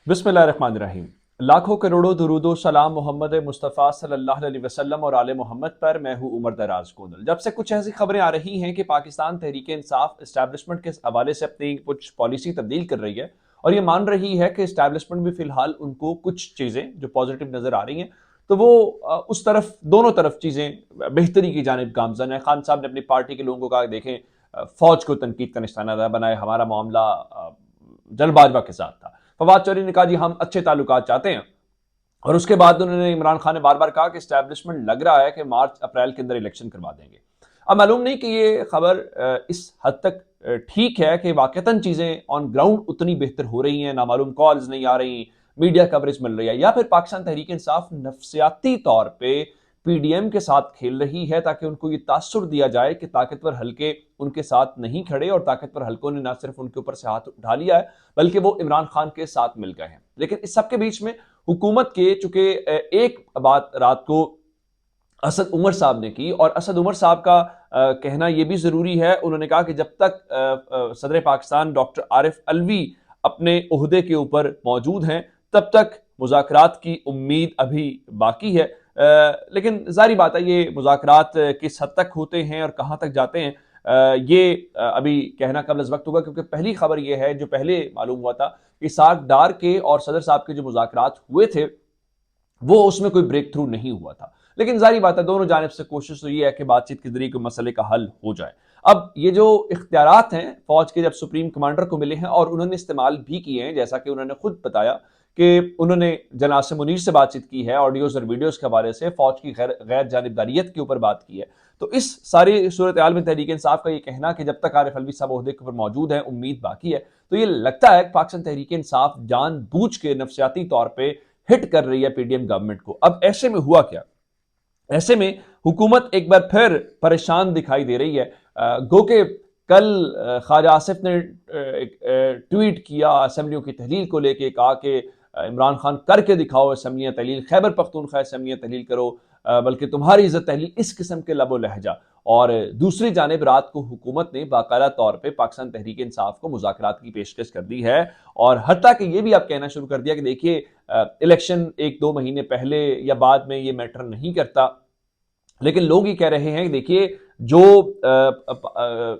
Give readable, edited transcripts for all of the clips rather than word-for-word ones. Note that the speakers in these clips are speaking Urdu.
بسم اللہ الرحمن الرحیم۔ لاکھوں کروڑوں درود و سلام محمد مصطفیٰ صلی اللہ علیہ وسلم اور آل محمد پر۔ میں ہوں عمر دراز گوندل۔ جب سے کچھ ایسی خبریں آ رہی ہیں کہ پاکستان تحریک انصاف اسٹیبلشمنٹ کے حوالے سے اپنی کچھ پالیسی تبدیل کر رہی ہے اور یہ مان رہی ہے کہ اسٹیبلشمنٹ بھی فی الحال ان کو کچھ چیزیں جو پازیٹیو نظر آ رہی ہیں تو وہ اس طرف دونوں طرف چیزیں بہتری کی جانب گامزن ہے۔ خان صاحب نے اپنی پارٹی کے لوگوں کو کہا دیکھیں فوج کو تنقید کا نشانہ نہ بنائے، ہمارا معاملہ جل باجوہ کے ساتھ تھا۔ فواد چوہدری نے کہا جی ہم اچھے تعلقات چاہتے ہیں، اور اس کے بعد انہوں نے عمران خان نے بار بار کہا کہ اسٹیبلشمنٹ لگ رہا ہے کہ مارچ اپریل کے اندر الیکشن کروا دیں گے۔ اب معلوم نہیں کہ یہ خبر اس حد تک ٹھیک ہے کہ واقعتاً چیزیں آن گراؤنڈ اتنی بہتر ہو رہی ہیں، نامعلوم کالز نہیں آ رہی، میڈیا کوریج مل رہی ہے، یا پھر پاکستان تحریک انصاف نفسیاتی طور پہ پی ڈی ایم کے ساتھ کھیل رہی ہے تاکہ ان کو یہ تاثر دیا جائے کہ طاقتور حلقے ان کے ساتھ نہیں کھڑے، اور طاقتور حلقوں نے نہ صرف ان کے اوپر سے ہاتھ اٹھا لیا ہے بلکہ وہ عمران خان کے ساتھ مل گئے ہیں۔ لیکن اس سب کے بیچ میں حکومت کے چونکہ ایک بات رات کو اسد عمر صاحب نے کی، اور اسد عمر صاحب کا کہنا یہ بھی ضروری ہے، انہوں نے کہا کہ جب تک صدر پاکستان ڈاکٹر عارف علوی اپنے عہدے کے اوپر موجود ہیں تب تک مذاکرات کی امید ابھی باقی ہے۔ لیکن ظاہری بات ہے یہ مذاکرات کس حد تک ہوتے ہیں اور کہاں تک جاتے ہیں یہ ابھی کہنا قبل از وقت ہوگا، کیونکہ پہلی خبر یہ ہے جو پہلے معلوم ہوا تھا کہ اسحاق ڈار کے اور صدر صاحب کے جو مذاکرات ہوئے تھے وہ اس میں کوئی بریک تھرو نہیں ہوا تھا۔ لیکن ظاہری بات ہے دونوں جانب سے کوشش تو یہ ہے کہ بات چیت کے ذریعے کوئی مسئلے کا حل ہو جائے۔ اب یہ جو اختیارات ہیں فوج کے جب سپریم کمانڈر کو ملے ہیں اور انہوں نے استعمال بھی کیے ہیں، جیسا کہ انہوں نے خود بتایا کہ انہوں نے جناب سے منیر سے بات چیت کی ہے، آڈیوز اور ویڈیوز کے حوالے سے فوج کی غیر جانبداریت کے اوپر بات کی ہے، تو اس ساری صورتحال میں تحریک انصاف کا یہ کہنا کہ جب تک عارف علوی صاحب عہدے کے اوپر موجود ہیں امید باقی ہے، تو یہ لگتا ہے کہ پاکستان تحریک انصاف جان بوجھ کے نفسیاتی طور پہ ہٹ کر رہی ہے پی ڈی ایم گورنمنٹ کو۔ اب ایسے میں ہوا کیا؟ ایسے میں حکومت ایک بار پھر پریشان دکھائی دے رہی ہے۔ گو کہ کل خواجہ آصف نے ٹویٹ کیا اسمبلیوں کی تحلیل کو لے کے، کہا کہ عمران خان کر کے دکھاؤ اسمبلیاں تحلیل، خیبر پختونخوا اسمبلیاں تحلیل کرو، بلکہ تمہاری عزت تحلیل، اس قسم کے لب و لہجہ۔ اور دوسری جانب رات کو حکومت نے باقاعدہ طور پہ پاکستان تحریک انصاف کو مذاکرات کی پیشکش کر دی ہے، اور حتیٰ کہ یہ بھی آپ کہنا شروع کر دیا کہ دیکھیے الیکشن ایک دو مہینے پہلے یا بعد میں یہ میٹر نہیں کرتا۔ لیکن لوگ یہ کہہ رہے ہیں کہ دیکھیے جو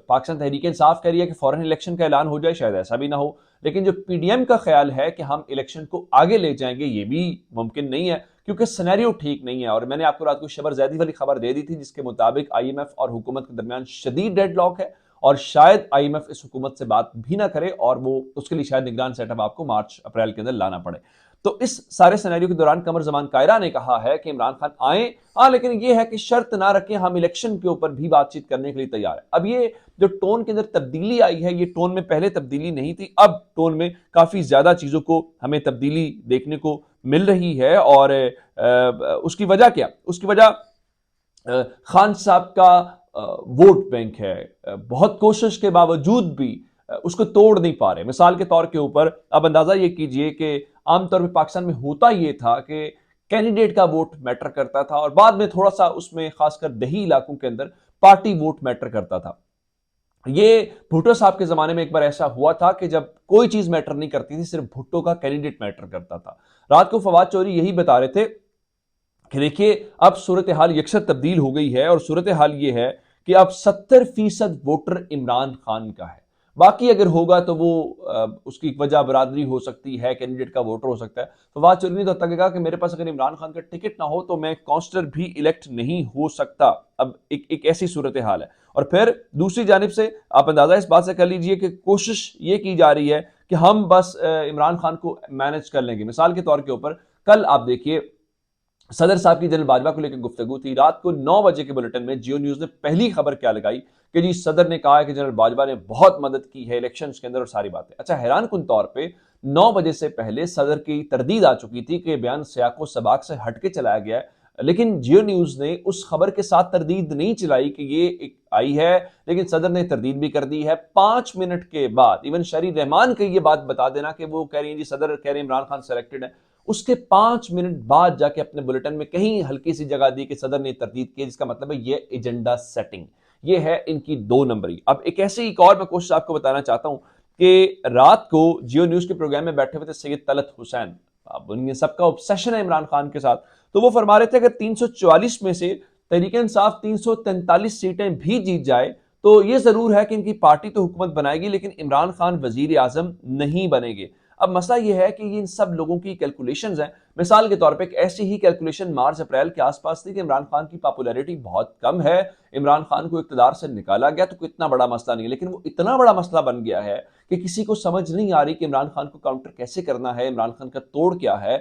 پاکستان تحریک انصاف کہہ رہی ہے کہ فوراً الیکشن کا اعلان ہو جائے، شاید ایسا بھی نہ ہو، لیکن جو پی ڈی ایم کا خیال ہے کہ ہم الیکشن کو آگے لے جائیں گے یہ بھی ممکن نہیں ہے، کیونکہ سینیریو ٹھیک نہیں ہے۔ اور میں نے آپ کو رات کو شبر زیدی والی خبر دے دی تھی جس کے مطابق آئی ایم ایف اور حکومت کے درمیان شدید ڈیڈ لاک ہے، اور شاید آئی ایم ایف اس حکومت سے بات بھی نہ کرے، اور وہ اس کے لیے شاید نگران سیٹ اپ آپ کو مارچ اپریل کے اندر لانا پڑے۔ تو اس سارے سینیریو کے دوران قمر زمان کائرہ نے کہا ہے کہ عمران خان آئیں، ہاں لیکن یہ ہے کہ شرط نہ رکھیں، ہم الیکشن کے اوپر بھی بات چیت کرنے کے لیے تیار ہے۔ اب یہ جو ٹون کے اندر تبدیلی آئی ہے، یہ ٹون میں پہلے تبدیلی نہیں تھی، اب ٹون میں کافی زیادہ چیزوں کو ہمیں تبدیلی دیکھنے کو مل رہی ہے۔ اور اس کی وجہ کیا؟ اس کی وجہ خان صاحب کا ووٹ بینک ہے، بہت کوشش کے باوجود بھی اس کو توڑ نہیں پا رہے۔ مثال کے طور کے اوپر اب اندازہ یہ کیجئے کہ عام طور پہ پاکستان میں ہوتا یہ تھا کہ کینڈیڈیٹ کا ووٹ میٹر کرتا تھا، اور بعد میں تھوڑا سا اس میں خاص کر دیہی علاقوں کے اندر پارٹی ووٹ میٹر کرتا تھا۔ یہ بھٹو صاحب کے زمانے میں ایک بار ایسا ہوا تھا کہ جب کوئی چیز میٹر نہیں کرتی تھی، صرف بھٹو کا کینڈیڈیٹ میٹر کرتا تھا۔ رات کو فواد چوہدری یہی بتا رہے تھے کہ دیکھیے اب صورتحال یکسر تبدیل ہو گئی ہے، اور صورتحال یہ ہے کہ اب 70% ووٹر عمران خان کا ہے، باقی اگر ہوگا تو وہ اس کی وجہ برادری ہو سکتی ہے، کینڈیڈیٹ کا ووٹر ہو سکتا ہے۔ فواد چوہدری نے تو حتیٰ کہ کہا کہ میرے پاس اگر عمران خان کا ٹکٹ نہ ہو تو میں کونسلر بھی الیکٹ نہیں ہو سکتا۔ اب ایک ایسی صورتحال ہے۔ اور پھر دوسری جانب سے آپ اندازہ اس بات سے کر لیجئے کہ کوشش یہ کی جا رہی ہے کہ ہم بس عمران خان کو مینج کر لیں گے۔ مثال کے طور کے اوپر کل آپ دیکھیے صدر صاحب کی جنرل باجوہ کو لے کے گفتگو تھی، رات کو 9 بجے کے بلیٹن میں جیو نیوز نے پہلی خبر کیا لگائی کہ جی صدر نے کہا ہے کہ جنرل باجوہ نے بہت مدد کی ہے الیکشنز کے اندر اور ساری باتیں۔ اچھا حیران کن طور پہ 9 بجے سے پہلے صدر کی تردید آ چکی تھی کہ بیان سیاق و سباق سے ہٹ کے چلایا گیا ہے، لیکن جیو نیوز نے اس خبر کے ساتھ تردید نہیں چلائی کہ یہ ایک آئی ہے، لیکن صدر نے تردید بھی کر دی ہے 5 منٹ کے بعد۔ ایون شہری رحمان کی یہ بات بتا دینا کہ وہ کہہ رہی ہیں جی صدر کہہ رہے ہیں عمران خان سلیکٹڈ ہے، اس کے 5 منٹ بعد جا کے اپنے بلیٹن میں کہیں ہلکی سی جگہ دی کہ صدر نے تردید کی، جس کا مطلب ہے یہ ایجنڈا سیٹنگ، یہ ہے ان کی 2 نمبری۔ اب ایک اور میں کوشش آپ کو بتانا چاہتا ہوں کہ رات کو جیو نیوز کے پروگرام میں بیٹھے ہوئے تھے سید طلعت حسین، اب ان سب کا اوبسیشن ہے عمران خان کے ساتھ، تو وہ فرما رہے تھے اگر 344 میں سے تحریک انصاف 343 سیٹیں بھی جیت جائے تو یہ ضرور ہے کہ ان کی پارٹی تو حکومت بنائے گی لیکن عمران خان وزیر اعظم نہیں بنے گے۔ اب مسئلہ یہ ہے کہ یہ ان سب لوگوں کی کیلکولیشنز ہیں۔ مثال کے طور پہ ایک ایسی ہی کیلکولیشن مارچ اپریل کے آس پاس تھی کہ عمران خان کی پاپولیرٹی بہت کم ہے، عمران خان کو اقتدار سے نکالا گیا تو کوئی اتنا بڑا مسئلہ نہیں ہے، لیکن وہ اتنا بڑا مسئلہ بن گیا ہے کہ کسی کو سمجھ نہیں آ رہی کہ عمران خان کو کاؤنٹر کیسے کرنا ہے، عمران خان کا توڑ کیا ہے،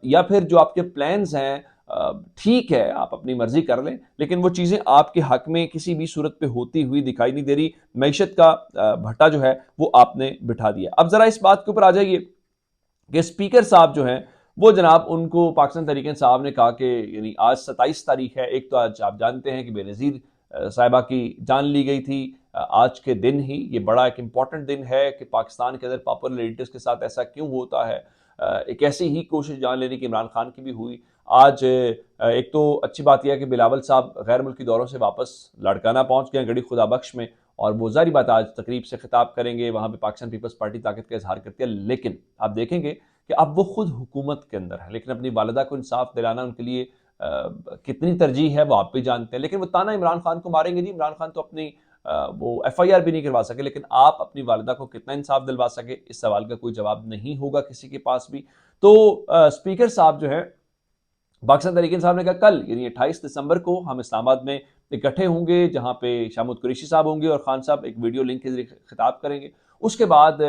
یا پھر جو آپ کے پلانز ہیں ٹھیک ہے آپ اپنی مرضی کر لیں لیکن وہ چیزیں آپ کے حق میں کسی بھی صورت پہ ہوتی ہوئی دکھائی نہیں دے رہی۔ معیشت کا بھٹا جو ہے وہ آپ نے بٹھا دیا۔ اب ذرا اس بات کے اوپر آ جائیے کہ اسپیکر صاحب جو ہیں وہ جناب ان کو پاکستان تحریک انصاف نے کہا کہ یعنی آج 27 تاریخ ہے، ایک تو آج آپ جانتے ہیں کہ بے نظیر صاحبہ کی جان لی گئی تھی آج کے دن ہی، یہ بڑا ایک امپورٹنٹ دن ہے کہ پاکستان کے اندر پاپولر لیڈرز کے ساتھ ایسا کیوں ہوتا ہے۔ ایک ایسی ہی کوشش جان لینے کی عمران خان کی بھی ہوئی۔ آج ایک تو اچھی بات یہ ہے کہ بلاول صاحب غیر ملکی دوروں سے واپس لاڑکانہ پہنچ گئے گڑھی خدا بخش میں، اور وہ ظاہری بات آج تقریب سے خطاب کریں گے، وہاں پہ پاکستان پیپلز پارٹی طاقت کا اظہار کرتی ہے، لیکن آپ دیکھیں گے کہ اب وہ خود حکومت کے اندر ہے لیکن اپنی والدہ کو انصاف دلانا ان کے لیے کتنی ترجیح ہے وہ آپ بھی جانتے ہیں۔ لیکن وہ تانا عمران خان کو ماریں گے، جی عمران خان تو اپنی وہ ایف آئی آر بھی نہیں کروا سکے، لیکن آپ اپنی والدہ کو کتنا انصاف دلوا سکے اس سوال کا کوئی جواب نہیں ہوگا کسی کے پاس بھی۔ تو اسپیکر صاحب جو ہے پاکستان تحریک انصاف نے کہا کل یعنی 28 دسمبر کو ہم اسلام آباد میں اکٹھے ہوں گے جہاں پہ شامود قریشی صاحب ہوں گے اور خان صاحب ایک ویڈیو لنک کے ذریعے خطاب کریں گے۔ اس کے بعد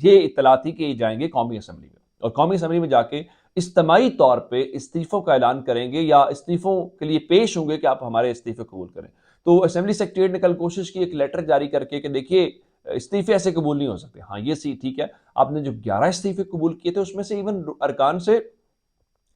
یہ اطلاعاتی کہ جائیں گے قومی اسمبلی میں، اور قومی اسمبلی میں جا کے اجتماعی طور پہ استعفوں کا اعلان کریں گے یا استعفوں کے لیے پیش ہوں گے کہ آپ ہمارے استعفے قبول کریں۔ تو اسمبلی سیکریٹریٹ نے کل کوشش کی ایک لیٹر جاری کر کے کہ دیکھیے استعفے ایسے قبول نہیں ہو سکتے۔ ہاں یہ سی ٹھیک ہے، آپ نے جو 11 استعفے قبول کیے تھے اس میں سے ایون ارکان سے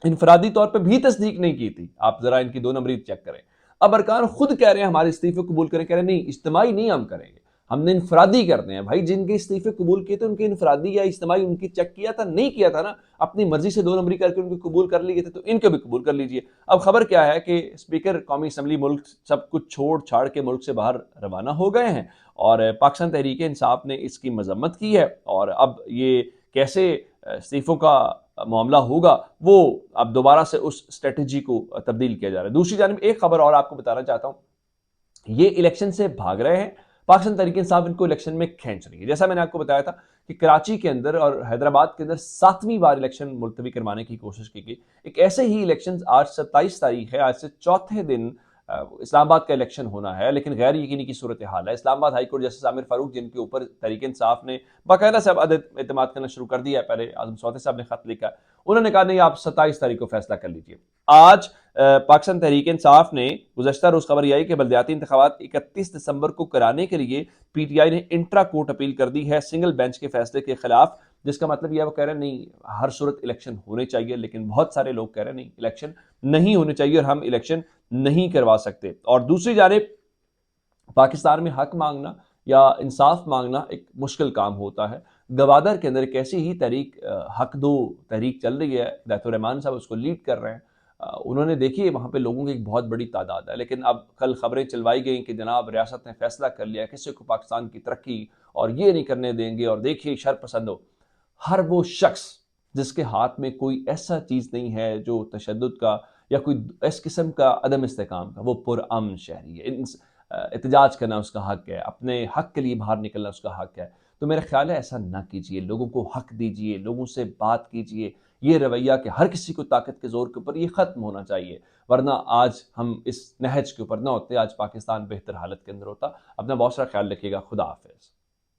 انفرادی طور پہ بھی تصدیق نہیں کی تھی، آپ ذرا ان کی 2 نمبری چیک کریں۔ اب ارکان خود کہہ رہے ہیں ہمارے استعفے قبول کریں، کہہ رہے ہیں نہیں اجتماعی نہیں ہم کریں گے، ہم نے انفرادی کرنے ہیں۔ بھائی جن کے استعفے قبول کیے تھے ان کے انفرادی یا اجتماعی ان کی چیک کیا تھا؟ نہیں کیا تھا نا، اپنی مرضی سے 2 نمبری کر کے ان کو قبول کر لیے تھے تو ان کو بھی قبول کر لیجئے۔ اب خبر کیا ہے کہ اسپیکر قومی اسمبلی ملک سب کچھ چھوڑ چھاڑ کے ملک سے باہر روانہ ہو گئے ہیں، اور پاکستان تحریک انصاف نے اس کی مذمت کی ہے، اور اب یہ کیسے استعفوں کا معاملہ ہوگا وہ اب دوبارہ سے اس اسٹریٹجی کو تبدیل کیا جا رہا ہے۔ دوسری جانب ایک خبر اور آپ کو بتانا چاہتا ہوں، یہ الیکشن سے بھاگ رہے ہیں، پاکستان تحریک انصاف ان کو الیکشن میں کھینچ رہی ہے۔ جیسا میں نے آپ کو بتایا تھا کہ کراچی کے اندر اور حیدرآباد کے اندر 7ویں بار الیکشن ملتوی کروانے کی کوشش کی گئی، ایک ایسے ہی الیکشن آج 27 تاریخ ہے، آج سے چوتھے دن اسلام آباد کا الیکشن ہونا ہے، لیکن غیر یقینی کی صورتحال ہے۔ اسلام آباد ہائی کورٹ جسٹس عامر فاروق جن کے اوپر تحریک انصاف نے باقاعدہ سے اب عدم اعتماد کرنا شروع کر دیا ہے، پہلے اعظم سعودی صاحب نے خط لکھا، انہوں نے کہا نہیں آپ 27 تاریخ کو فیصلہ کر لیجئے۔ آج پاکستان تحریک انصاف نے گزشتہ روز خبر یہ آئی کہ بلدیاتی انتخابات 31 دسمبر کو کرانے کے لیے پی ٹی آئی نے انٹرا کورٹ اپیل کر دی ہے سنگل بینچ کے فیصلے کے خلاف، جس کا مطلب یہ ہے وہ کہہ رہے ہیں نہیں ہر صورت الیکشن ہونے چاہیے، لیکن بہت سارے لوگ کہہ رہے ہیں نہیں الیکشن نہیں ہونے چاہیے اور ہم الیکشن نہیں کروا سکتے۔ اور دوسری جانب پاکستان میں حق مانگنا یا انصاف مانگنا ایک مشکل کام ہوتا ہے۔ گوادر کے اندر ایک ایسی ہی تحریک حق دو تحریک چل رہی ہے، ہدایت الرحمان صاحب اس کو لیڈ کر رہے ہیں۔ انہوں نے دیکھی وہاں پہ لوگوں کی ایک بہت بڑی تعداد ہے، لیکن اب کل خبریں چلوائی گئیں کہ جناب ریاست نے فیصلہ کر لیا کسی کو پاکستان کی ترقی اور یہ نہیں کرنے دیں گے، اور دیکھیے شر پسند ہو ہر وہ شخص جس کے ہاتھ میں کوئی ایسا چیز نہیں ہے جو تشدد کا یا کوئی اس قسم کا عدم استحکام کا، وہ پرامن شہری ہے، احتجاج کرنا اس کا حق ہے، اپنے حق کے لیے باہر نکلنا اس کا حق ہے۔ تو میرا خیال ہے ایسا نہ کیجئے، لوگوں کو حق دیجئے، لوگوں سے بات کیجئے، یہ رویہ کہ ہر کسی کو طاقت کے زور کے اوپر یہ ختم ہونا چاہیے، ورنہ آج ہم اس نہج کے اوپر نہ ہوتے، آج پاکستان بہتر حالت کے اندر ہوتا۔ اپنا بہت سارا خیال رکھیے گا، خدا حافظ۔